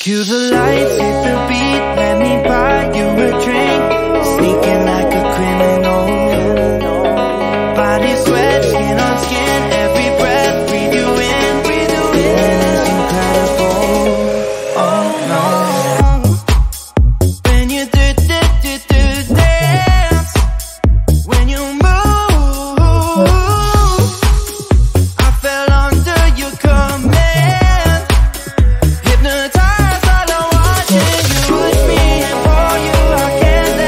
Cue the lights, hit the beat, let me buy you a drink. Sneaking like a criminal. Body sweat, skin on skin, every breath, breathe you in. Feeling is incredible. Oh no. When you dance, when you move, I fell under your command. Hypnotized, I don't watch it. You push me and for you, I can't let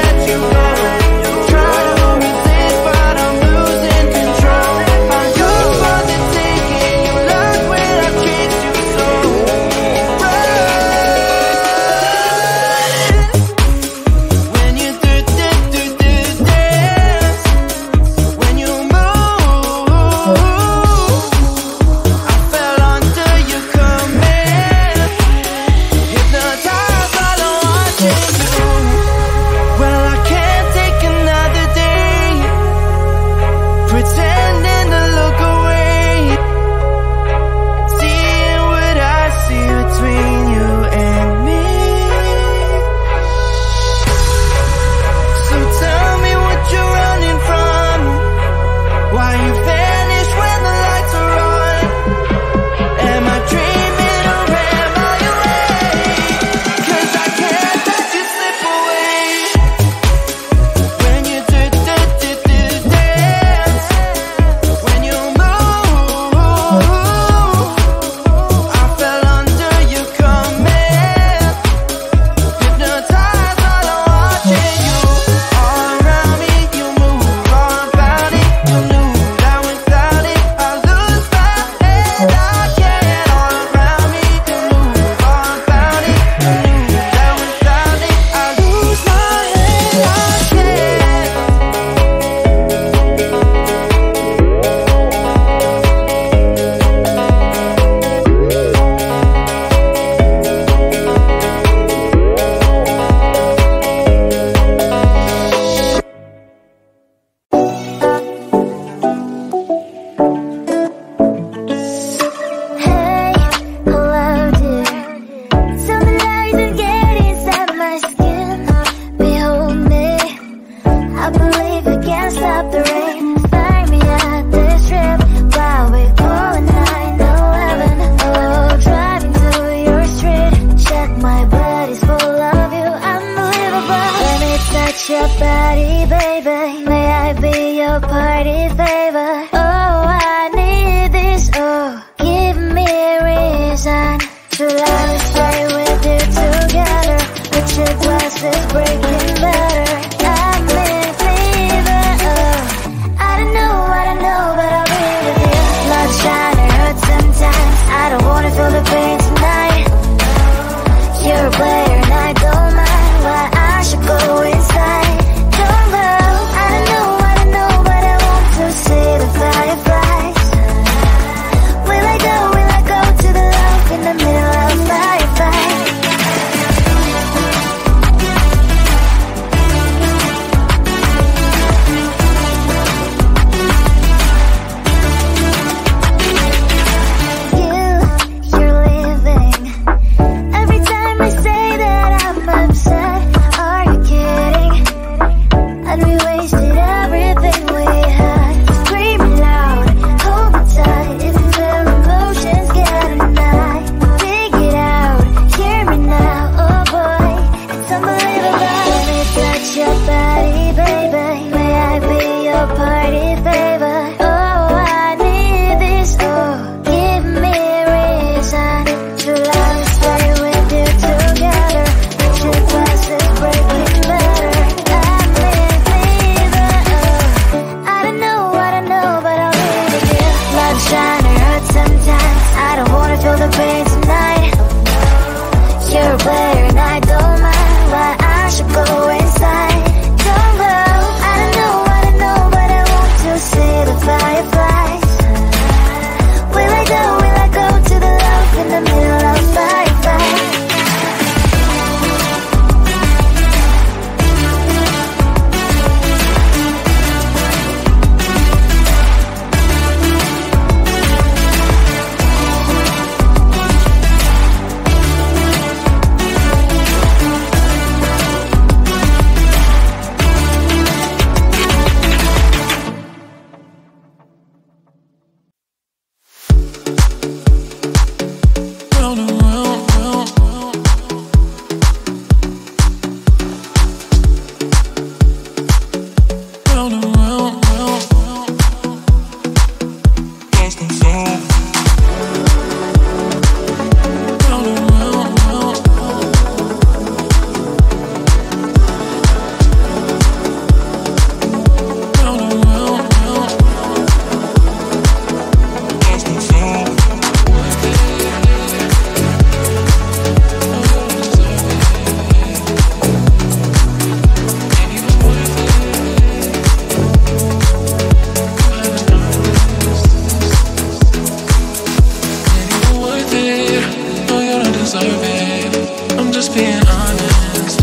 just being honest.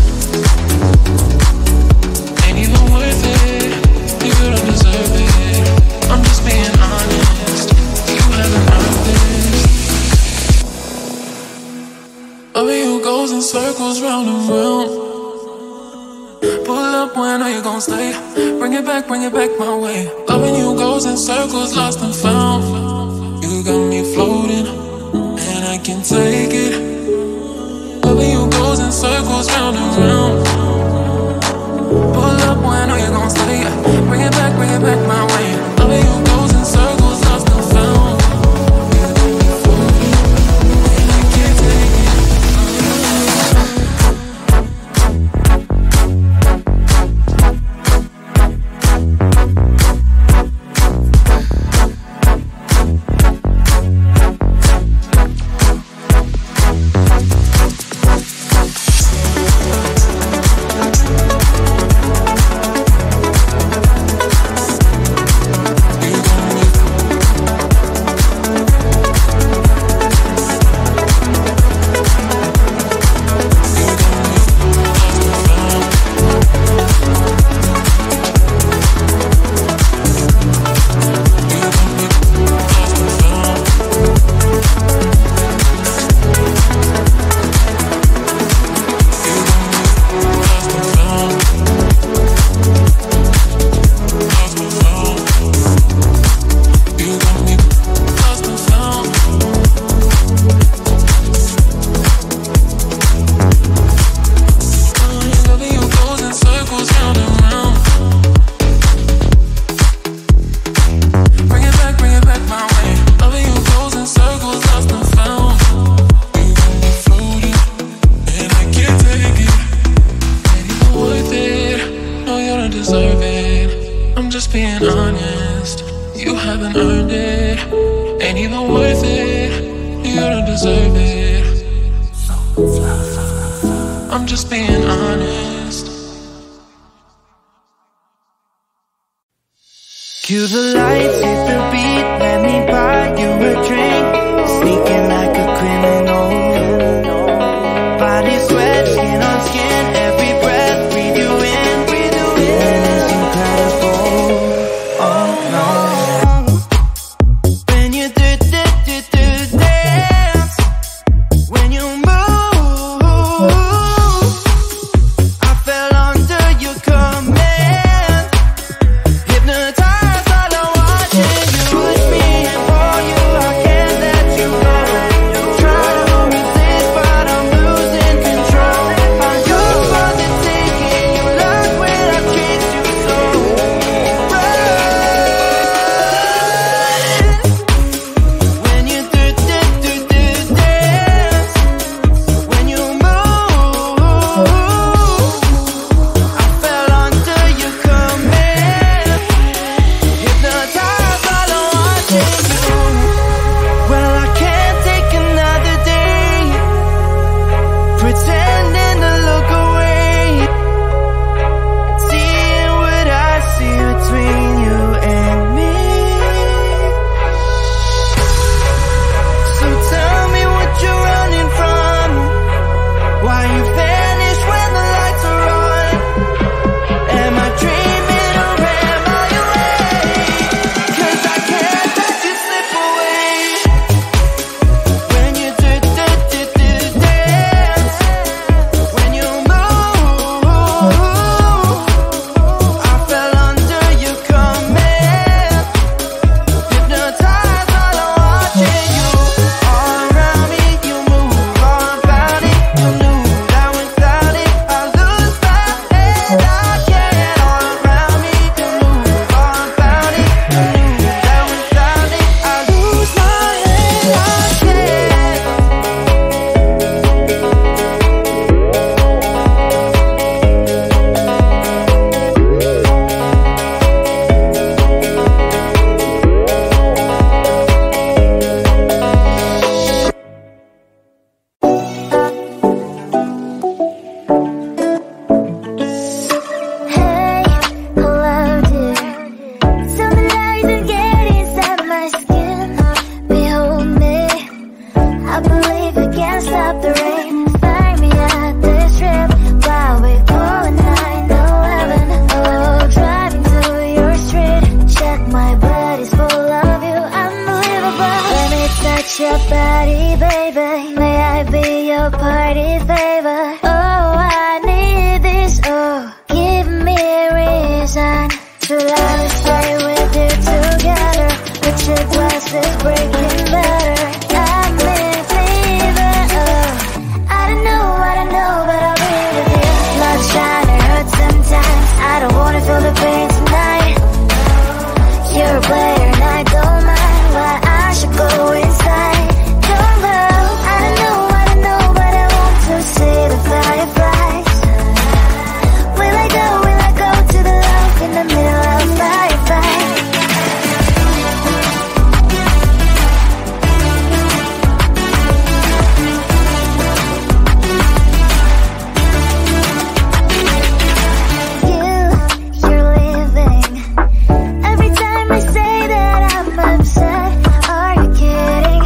Ain't even worth it. You don't deserve it. I'm just being honest. You haven't earned this. Loving you goes in circles round and round. Pull up when are you gon' stay? Bring it back my way. Loving you goes in circles, lost and found. You got me floating, and I can take it. Loving you goes in circles round and round. Pull up when are you gon' stay? Bring it back my way. Loving you goes in circles, lost and found. You got me floating, and I can't take it. Cue the lights, hit the beat, let me buy you a drink. Sneaking like a criminal. Body sweat, skin on skin, every breath, breathe you in, breathe you in. It's incredible, oh no. When you dance, when you move, I fell under your command. Hypnotized. Push me and pull you, I can't be your party favor? Oh, I need this. Oh, give me a reason to love and stay with you together. With your glasses breaking better. I'm in fever. Oh, I don't know, but I'll be with you. Love shine, it hurts sometimes. I don't wanna feel the pain tonight. You're a player and I don't mind. Why I should go inside. Don't go. I don't know, but I want to see the fireflies. Will I go to the love in the middle of fireflies? You're leaving. Every time I say that I'm upset, are you kidding?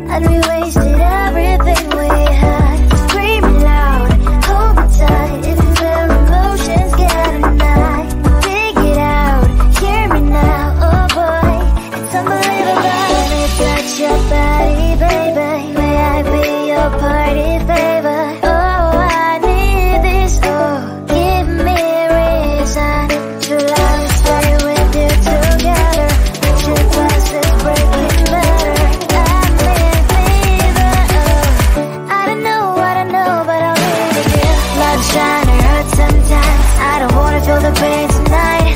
And we wasted everything we had. Screaming loud, hold me tight. If you feel emotions getting high, dig it out, hear me now. Oh boy, it's unbelievable. Let me touch your body, baby. May I be your party favor? Oh, I need this. Oh, give me a reason to love and stay with you together. With your glasses breaking better. I'm in fever. Oh, I don't know, but I'll be with you. Love shine, it hurts sometimes. I don't wanna feel the pain tonight.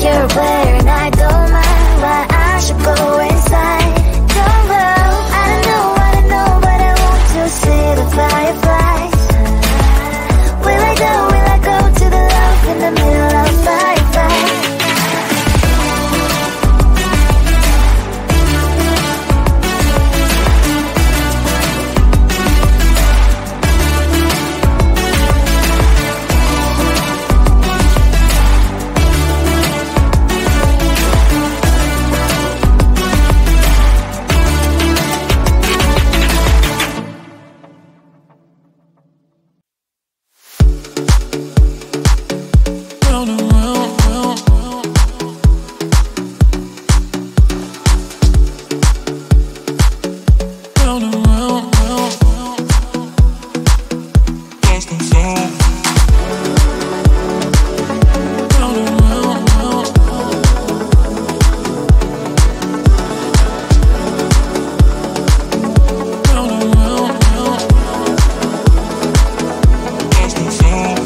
You're a player and I don't mind. Why I should go inside. Don't go. I don't know, but I want to see the fireflies. Will I go to the love in the middle of fireflies? Round and round, round, round. Round and round, round, round. Lost and found. Round and round, round, round. Round and round, round, round. Lost and found.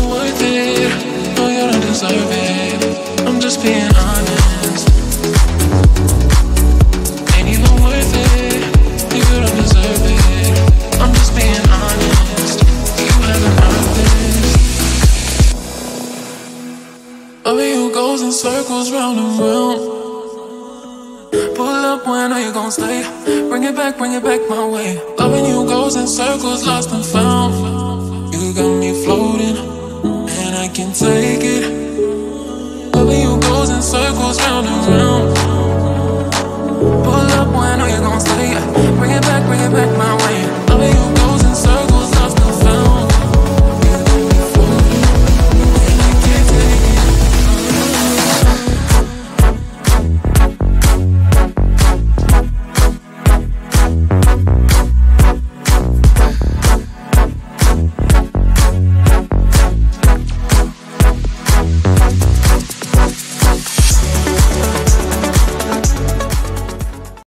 Worth it. No, you don't deserve it. I'm just being honest. Ain't even worth it. You don't deserve it. I'm just being honest. You haven't earned this. Loving you goes in circles round and round. Pull up when I know you gon' stay. Bring it back my way. Loving you goes in circles, lost and found. You got me floating, and I can take it. Loving you goes in circles round and